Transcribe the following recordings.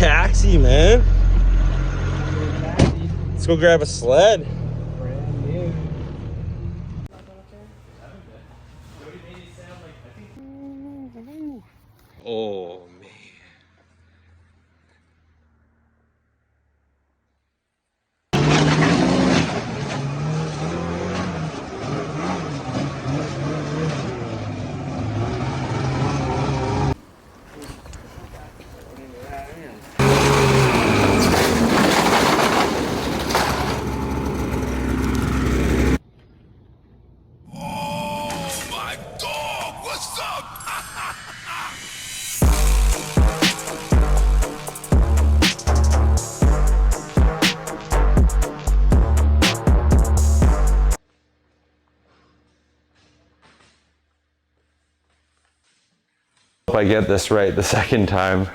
taxi, man. Let's go grab a sled. Brand new. Oh, man. If I get this right the second time,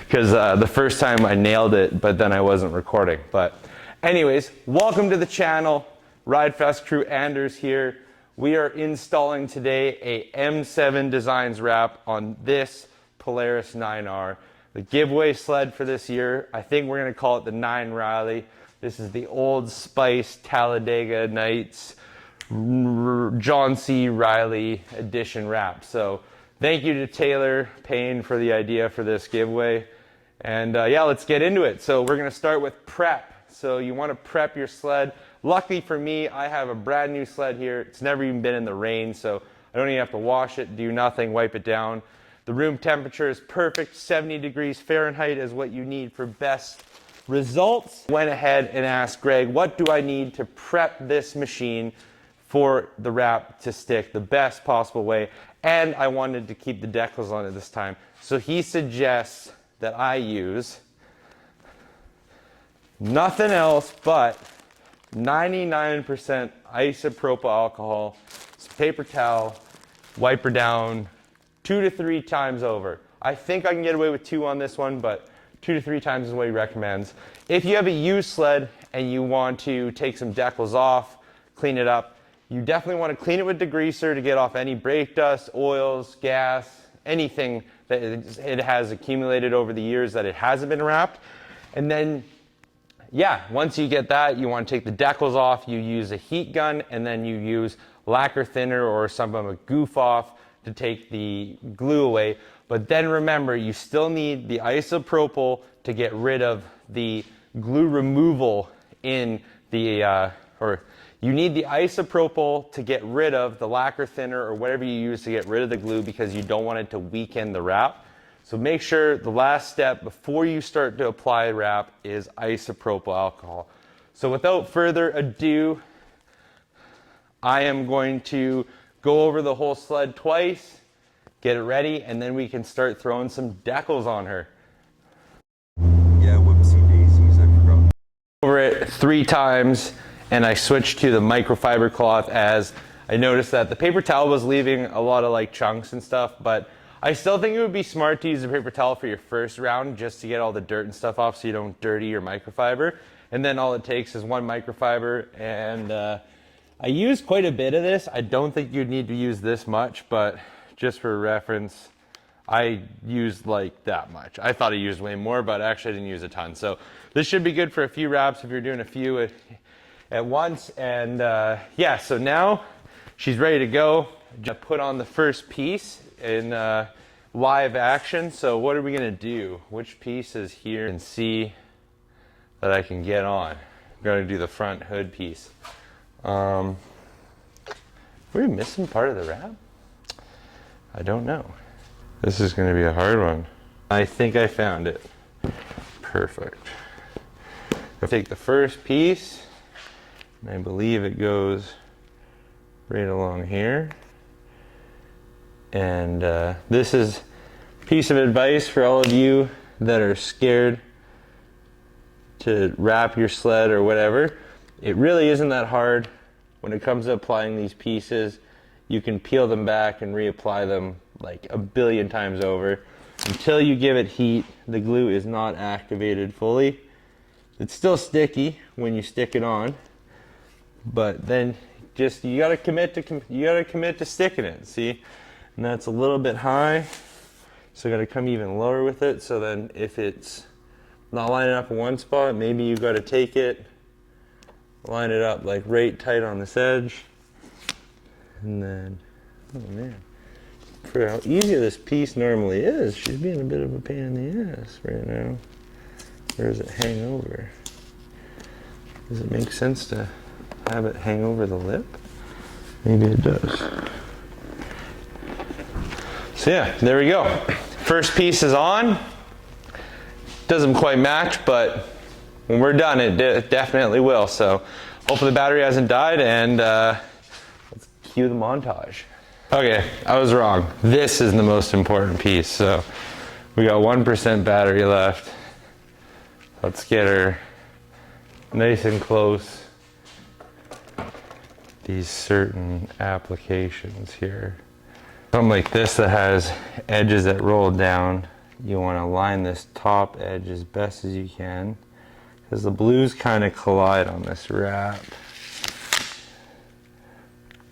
because the first time I nailed it, but then I wasn't recording. But anyways, welcome to the channel. RideFast crew Anders here. We are installing today a M7 Designs wrap on this Polaris 9R. The giveaway sled for this year, I think we're going to call it the 9 Riley. This is the Old Spice Talladega Nights John C. Riley edition wrap. So thank you to Taylor Payne for the idea for this giveaway. And yeah, let's get into it. So we're gonna start with prep. So you wanna prep your sled. Luckily for me, I have a brand new sled here. It's never even been in the rain, so I don't even have to wash it, do nothing, wipe it down. The room temperature is perfect. 70 degrees Fahrenheit is what you need for best results. Went ahead and asked Greg, what do I need to prep this machine for the wrap to stick the best possible way? And I wanted to keep the decals on it this time. So he suggests that I use nothing else but 99% isopropyl alcohol, paper towel, wipe her down 2 to 3 times over. I think I can get away with 2 on this one, but 2 to 3 times is what he recommends. If you have a used sled and you want to take some decals off, clean it up, you definitely want to clean it with degreaser to get off any brake dust, oils, gas, anything that it has accumulated over the years that it hasn't been wrapped. And then, yeah, once you get that, you want to take the decals off, you use a heat gun, and then you use lacquer thinner or some of a goof off to take the glue away. But then remember, you still need the isopropyl to get rid of the glue removal in the, you need the isopropyl to get rid of the lacquer thinner or whatever you use to get rid of the glue because you don't want it to weaken the wrap. So make sure the last step before you start to apply wrap is isopropyl alcohol. So without further ado, I am going to go over the whole sled twice, get it ready, and then we can start throwing some decals on her. Yeah, whoopsie daisies, I forgot. Over it 3 times. And I switched to the microfiber cloth as I noticed that the paper towel was leaving a lot of like chunks and stuff, but I still think it would be smart to use a paper towel for your first round just to get all the dirt and stuff off so you don't dirty your microfiber. And then all it takes is 1 microfiber, and I used quite a bit of this. I don't think you'd need to use this much, but just for reference, I used like that much. I thought I used way more, but actually I didn't use a ton. So this should be good for a few wraps if you're doing a few at once. And yeah, so now she's ready to go. Just put on the first piece in live action. So what are we gonna do? Which piece is here and see that I can get on? I'm gonna do the front hood piece. Were we missing part of the wrap? I don't know. This is gonna be a hard one. I think I found it. Perfect. I'll take the first piece, and I believe it goes right along here. And this is a piece of advice for all of you that are scared to wrap your sled or whatever. It really isn't that hard. When it comes to applying these pieces, you can peel them back and reapply them like a billion times over. Until you give it heat, the glue is not activated fully. It's still sticky when you stick it on, but then just you gotta commit to sticking it. See, and that's a little bit high, so I gotta come even lower with it. So then if it's not lining up in one spot, maybe you got to take it, line it up like right tight on this edge, and then, oh man, for how easy this piece normally is, she's being a bit of a pain in the ass right now. Where does it hang over? Does it make sense to have it hang over the lip? Maybe it does. So yeah, there we go. First piece is on. Doesn't quite match, but when we're done, it definitely will. So hopefully the battery hasn't died, and let's cue the montage. Okay, I was wrong. This is the most important piece. So we got 1% battery left. Let's get her nice and close. These certain applications here. Something like this that has edges that roll down, you want to line this top edge as best as you can, because the blues kind of collide on this wrap.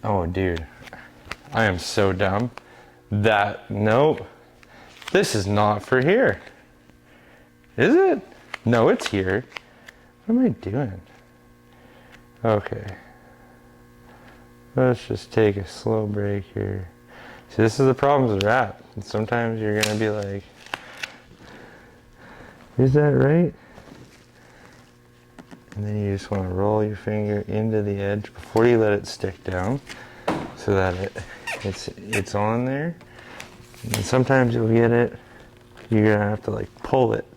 Oh dude, I am so dumb. Nope, this is not for here. Is it? No, it's here. What am I doing? Okay. Let's just take a slow break here. See, this is the problem with wrap. Sometimes you're gonna be like, is that right? And then you just want to roll your finger into the edge before you let it stick down, so that it's on there. And sometimes you'll get it, you're gonna have to like pull it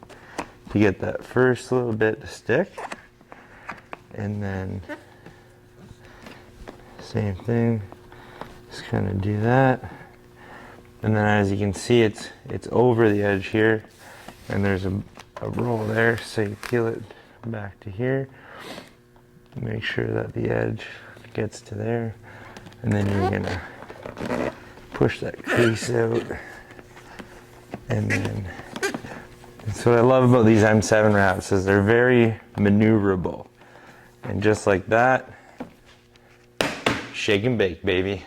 to get that first little bit to stick, and then same thing, just kind of do that, and then as you can see, it's over the edge here, and there's a roll there, so you peel it back to here, make sure that the edge gets to there, and then you're gonna push that crease out, and then so what I love about these M7 wraps is they're very maneuverable, and just like that, shake and bake, baby.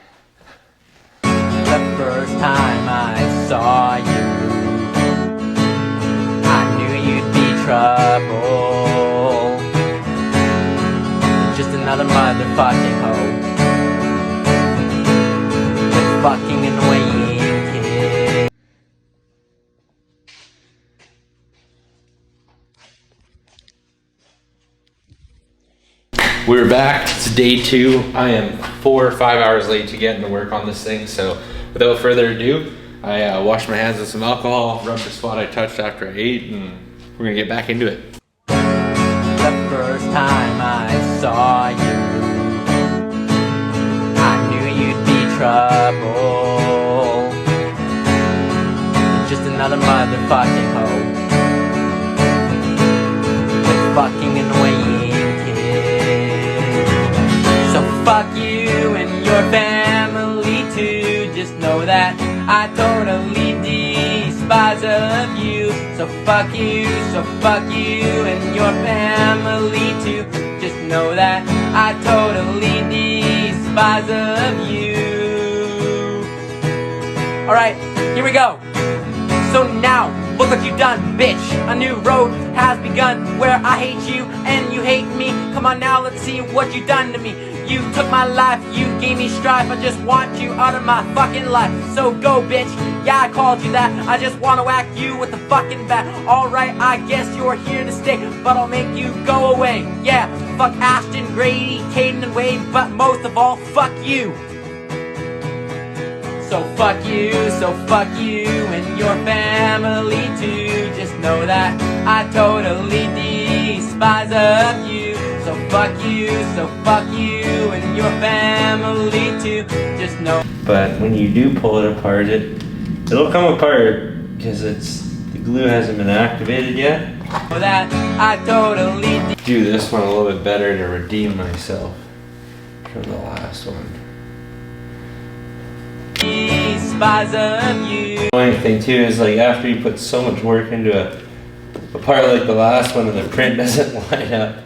The first time I saw you, I knew you'd be trouble. Just another motherfucking hoe. Just fucking annoying kid. We're back. It's day 2. I am 4 or 5 hours late to getting to work on this thing, so without further ado, I washed my hands with some alcohol, rubbed the spot I touched after I ate, and we're gonna get back into it. The first time I saw you, I knew you'd be trouble. Just another motherfucking hoe. Just fucking annoying kid. So fuck you and your family too. Just know that I totally despise of you. So fuck you and your family too. Just know that I totally despise of you. Alright, here we go. So now, look what you've done, bitch. A new road has begun where I hate you and you hate me. Come on now, let's see what you've done to me. You took my life, you gave me strife. I just want you out of my fucking life. So go, bitch. Yeah, I called you that. I just want to whack you with the fucking bat. Alright, I guess you're here to stay, but I'll make you go away. Yeah, fuck Ashton, Grady, Caden, and Wade, but most of all, fuck you. So fuck you and your family too. Just know that I totally despise of you. So fuck you and your family too. Just know. But when you do pull it apart, it'll come apart because the glue hasn't been activated yet. That I totally Do this one a little bit better to redeem myself from the last one. despise of you. The annoying thing too is like after you put so much work into a part like the last one and the print doesn't line up.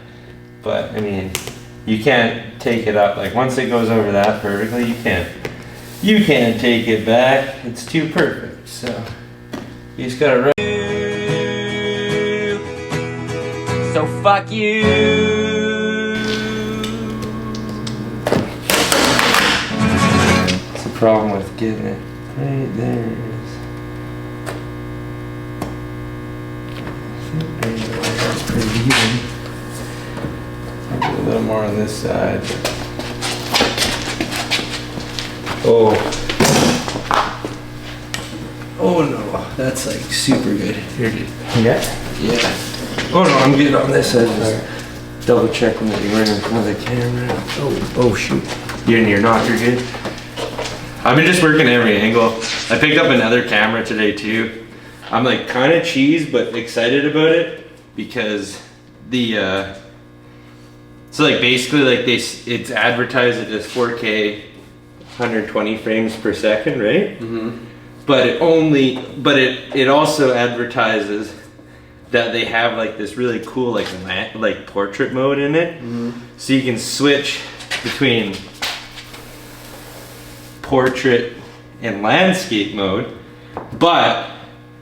But I mean, you can't take it up. Like once it goes over that perfectly, you can't take it back. It's too perfect. So you just gotta fuck you. What's the problem with getting it right there? That's pretty even. Maybe a little more on this side. Oh. Oh no, that's like super good. You're good. Yeah? Yeah. Oh no, I'm good on this side. Just double checking that you weren't in front of the camera. Oh shoot. You're not, you're good. I've been just working every angle. I picked up another camera today too. I'm like kind of cheesed but excited about it because the so like basically like it's advertised at this 4K 120 frames per second, right? Mm-hmm. But it also advertises that they have like this really cool like portrait mode in it. Mm-hmm. So you can switch between portrait and landscape mode, but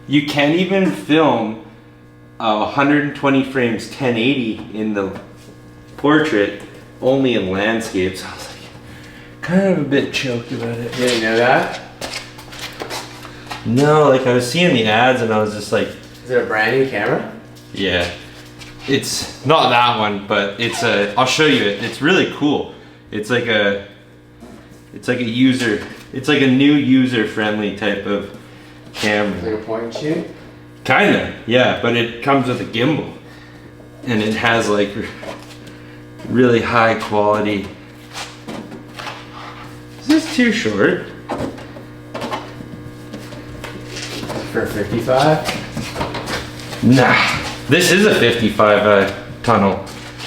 you can't even film 120 frames 1080 in the portrait, only in landscapes. I was like kind of a bit choked about it. You didn't know that? No, like I was seeing the ads and I was just like, is it a brand new camera? yeah. It's not that one, but it's I'll show you it. It's really cool. It's like a new user-friendly type of camera. Like a point and shoot? Kinda, yeah, but it comes with a gimbal. And it has like really high quality. Is this too short? For 55? Nah, this is a 55 tunnel,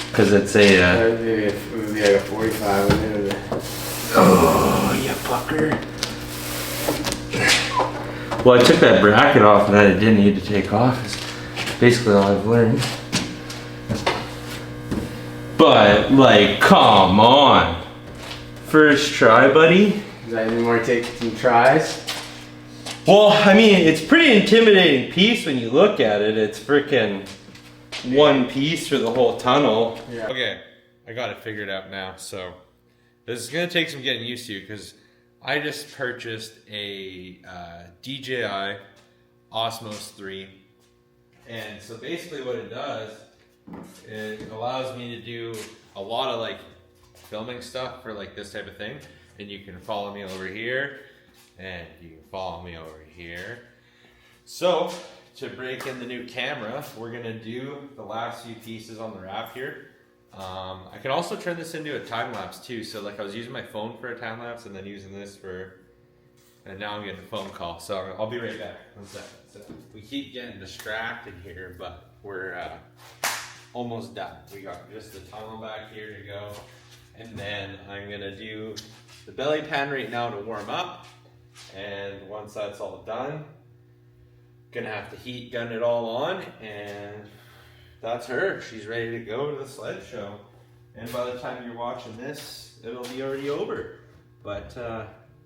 because it's a. Maybe it would be like a 45. Oh, you fucker. Well, I took that bracket off that I didn't need to take off. Is basically all I've learned. But like, come on, first try, buddy. Does that need more take some tries? Well, I mean, it's pretty intimidating piece when you look at it. It's freaking one piece for the whole tunnel. Yeah. Okay, I got it figured out now. So this is gonna take some getting used to because I just purchased a DJI Osmos 3. And so basically what it does, it allows me to do a lot of like filming stuff for like this type of thing. And you can follow me over here. And you can follow me over here. So, to break in the new camera, we're gonna do the last few pieces on the wrap here. I can also turn this into a time lapse too. So like I was using my phone for a time lapse and then using this for, and now I'm getting a phone call. So I'll be right back. 1 second. So we keep getting distracted here, but we're almost done. We got just the tunnel back here to go. And then I'm gonna do the belly pan right now to warm up. And once that's all done, gonna have to heat gun it all on, and that's her. She's ready to go to the sled show. And by the time you're watching this, it'll be already over. But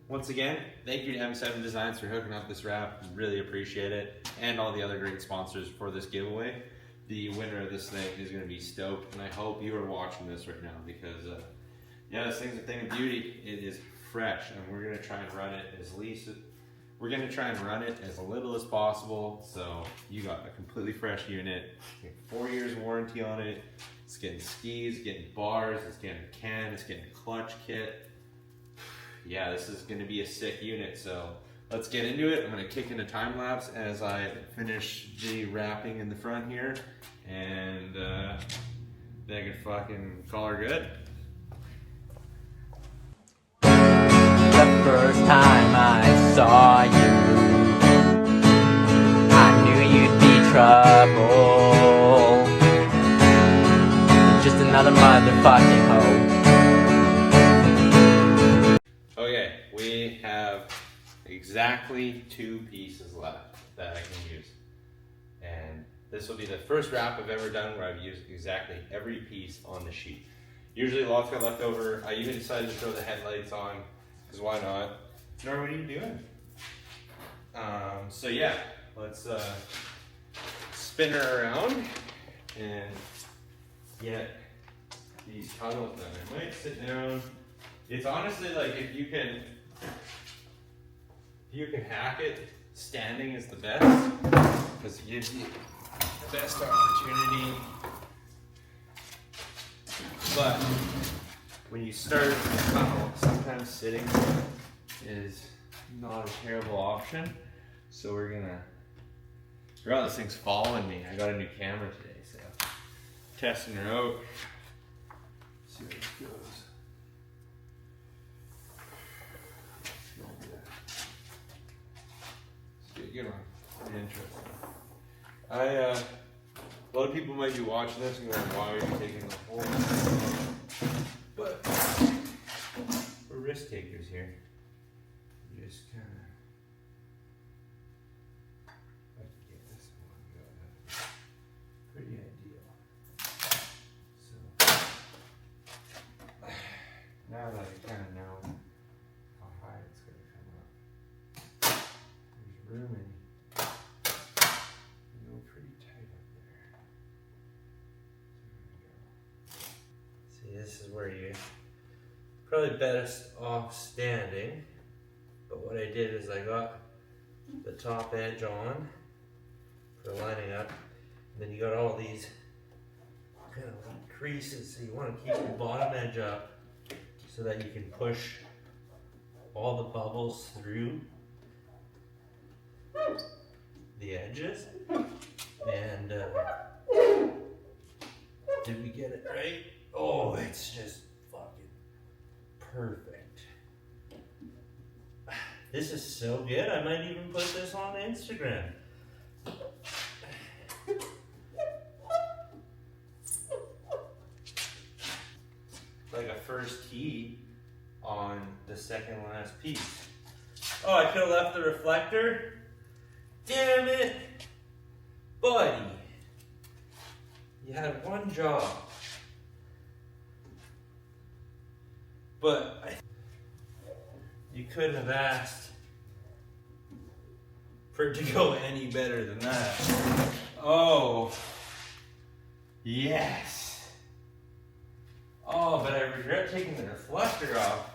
once again, thank you to M7 Designs for hooking up this wrap. Really appreciate it. And all the other great sponsors for this giveaway. The winner of this thing is gonna be stoked, and I hope you are watching this right now because yeah, this thing's a thing of beauty. It is fresh, and we're gonna try and run it as little as possible. So you got a completely fresh unit, 4 years warranty on it. It's getting skis, getting bars, it's getting a can, it's getting a clutch kit. Yeah, this is gonna be a sick unit. So let's get into it. I'm gonna kick into time lapse as I finish the wrapping in the front here, and then I can fucking call her good. The first time I saw you, I knew you'd be trouble. Just another motherfucking hoe. Okay, we have exactly 2 pieces left that I can use. And this will be the first wrap I've ever done where I've used exactly every piece on the sheet. Usually lots got left over. I even decided to throw the headlights on. Because why not? Nora, what are you doing? So yeah, let's spin her around and get these tunnels done. I might sit down. It's honestly like if you can hack it, standing is the best because it gives you the best opportunity. But when you start a tunnel, sometimes sitting is not a terrible option. So we're gonna. Oh, this thing's following me. I got a new camera today, so testing her out. See where it goes. It's a good one. Interesting. A lot of people might be watching this and going, "Why are you taking the whole?" But we're risk takers here. We just kind of. Pretty ideal. So now that I kind of know how high it's going to come up, there's room in. You go pretty tight up there. So there we go. See, this is where you probably best off standing. But what I did is I got the top edge on for lining up. Then you got all these kind of like creases, so you want to keep the bottom edge up so that you can push all the bubbles through the edges. And did we get it right? Oh, it's just fucking perfect. This is so good, I might even put this on Instagram. Like a first tee on the second last piece. Oh, I could have left the reflector? Damn it! Buddy! You had one job. But you couldn't have asked for it to go any better than that. Oh, yes. Oh, but I regret taking the reflector off.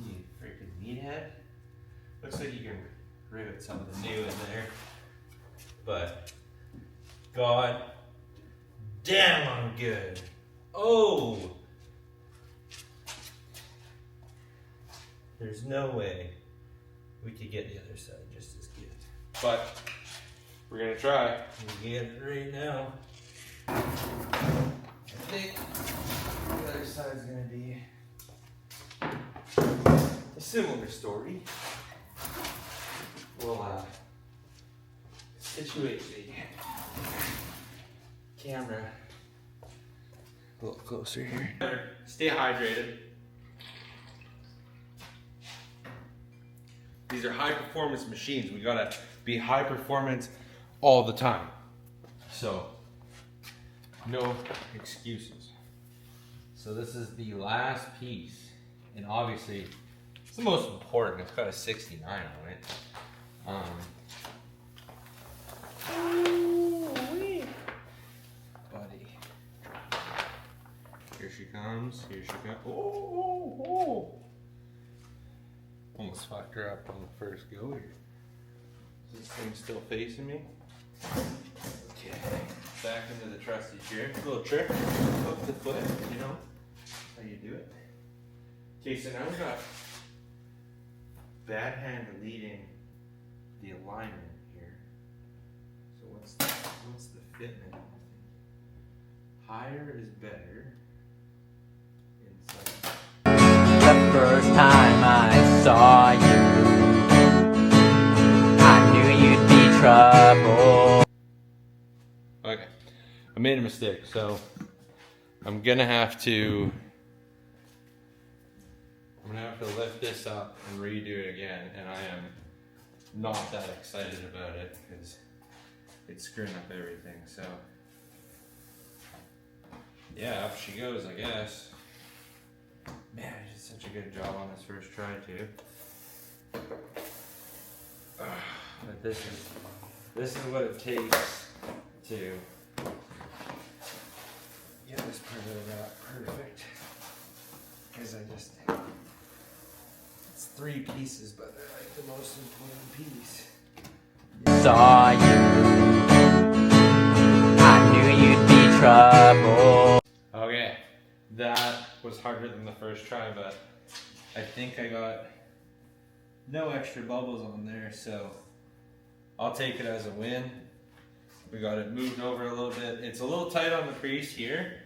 You freaking meathead. Looks like you can rivet something new in there. But, god damn, I'm good. Oh! There's no way we could get the other side just as good. But, we're gonna try. We get it right now. I think the other side's gonna be a similar story. We'll situate the camera a little closer here. Stay hydrated. These are high performance machines. We gotta be high performance all the time. So, no excuses. So this is the last piece, and obviously it's the most important. It's got a 69 on it. Buddy, here she comes. Here she comes. Oh! Almost fucked her up on the first go here. Is this thing still facing me? Okay, back into the trusty chair. A little trick, hook the foot, you know, that's how you do it. Okay, so now we've got bad hand leading the alignment here. So what's the fitment? Higher is better. Inside. The first time I saw you, I knew you'd be trouble. Okay, I made a mistake, so I'm gonna have to lift this up and redo it again, and I am not that excited about it because it's screwing up everything. So yeah, up she goes, I guess. Man, I did such a good job on this first try too. But this is what it takes to get really that perfect. Because it's 3 pieces, but they're like the most important piece. Saw you, I knew you'd be trouble. Okay, that was harder than the first try, but I think I got no extra bubbles on there, so I'll take it as a win. We got it moved over a little bit. It's a little tight on the crease here,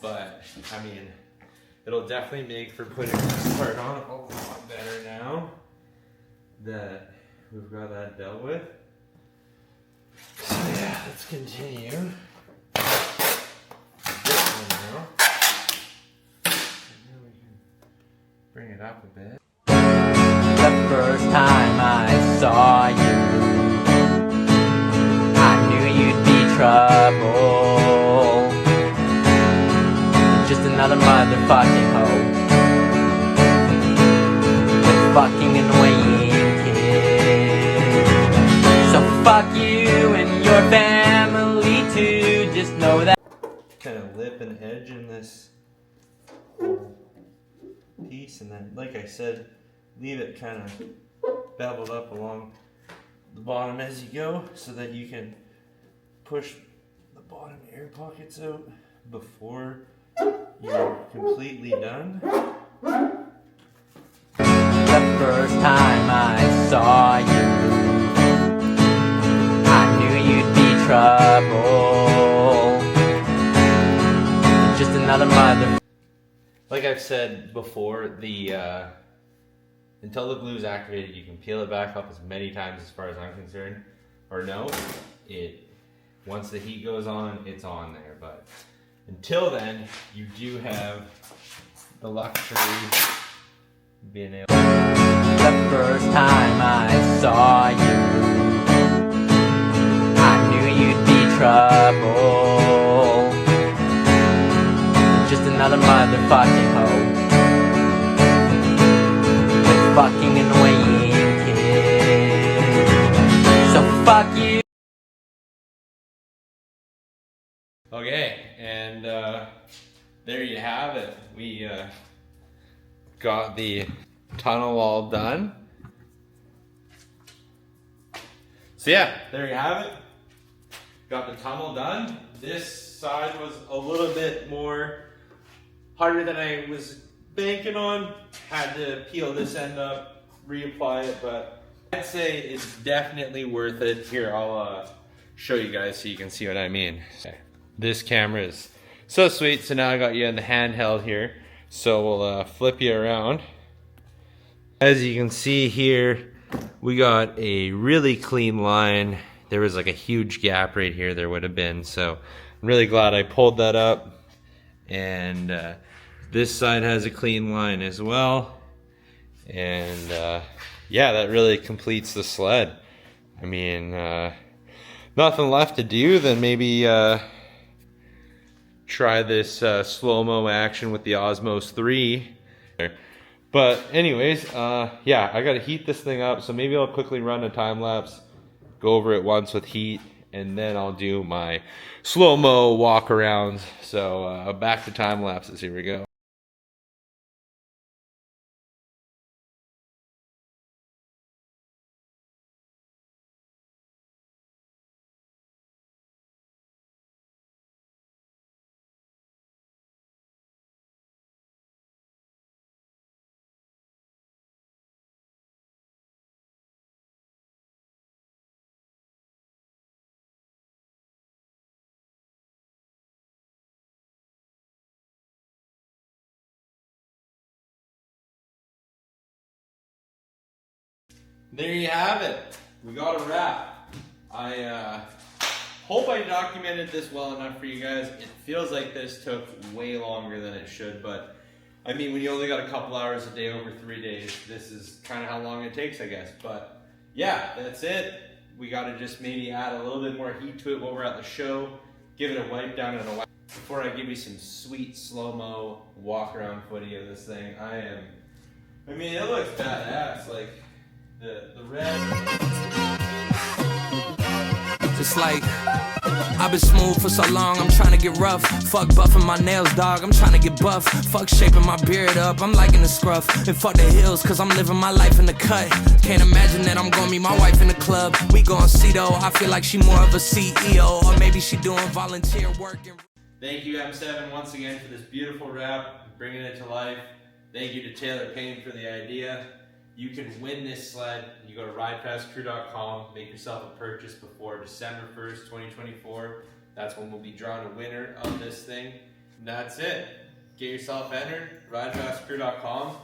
but I mean, it'll definitely make for putting this part on a lot better now that we've got that dealt with. So yeah, let's continue. This one now. And then we can bring it up a bit. The first time I saw you, I knew you'd be trouble. Just another motherfucking hoe with fucking annoying kids. So fuck you and your family too, just know that. Kind of lip and edge in this whole piece, and then like I said, leave it kind of beveled up along the bottom as you go so that you can push the bottom air pockets out before you're completely done. The first time I saw you, I knew you'd be trouble. Just another mother. Like I've said before, the until the glue is activated, you can peel it back up as many times as far as I'm concerned. Or no, once the heat goes on, it's on there. But until then, you do have the luxury of being able. The first time I saw you, I knew you'd be trouble. Just another motherfucking hoe with fucking annoying kids. So fuck you. Okay, and there you have it. We got the tunnel all done. So yeah, there you have it. Got the tunnel done. This side was a little bit more harder than I was banking on. Had to peel this end up, reapply it, but I'd say it's definitely worth it. Here, I'll show you guys so you can see what I mean. Okay. This camera is so sweet. So now I got you in the handheld here. So we'll flip you around. As you can see here, we got a really clean line. There was like a huge gap right here there would have been. So I'm really glad I pulled that up. And this side has a clean line as well. And yeah, that really completes the sled. I mean, nothing left to do than maybe try this slow-mo action with the Osmos 3. But anyways, yeah, I gotta heat this thing up, so maybe I'll quickly run a time lapse, go over it once with heat, and then I'll do my slow-mo walk arounds. So back to time lapses, here we go. There you have it. We got a wrap. I hope I documented this well enough for you guys. It feels like this took way longer than it should, but I mean, when you only got a couple hours a day over 3 days, this is kind of how long it takes, I guess. But yeah, that's it. We got to just maybe add a little bit more heat to it while we're at the show. Give it a wipe down and a wipe. Before I give you some sweet slow-mo walk around footy of this thing, I mean, it looks badass. Like, the red. Just like I've been smooth for so long, I'm trying to get rough. Fuck buffing my nails, dog, I'm trying to get buff. Fuck shaping my beard up, I'm liking the scruff. And fuck the hills, cause I'm living my life in the cut. Can't imagine that I'm gonna meet my wife in the club. We gon' see though, I feel like she more of a CEO. Or maybe she doing volunteer work. Thank you, M7, once again for this beautiful rap, bringing it to life. Thank you to Taylor Payne for the idea. You can win this sled. You go to ridefastcrew.com, make yourself a purchase before December 1st, 2024. That's when we'll be drawing a winner of this thing. And that's it. Get yourself entered, ridefastcrew.com.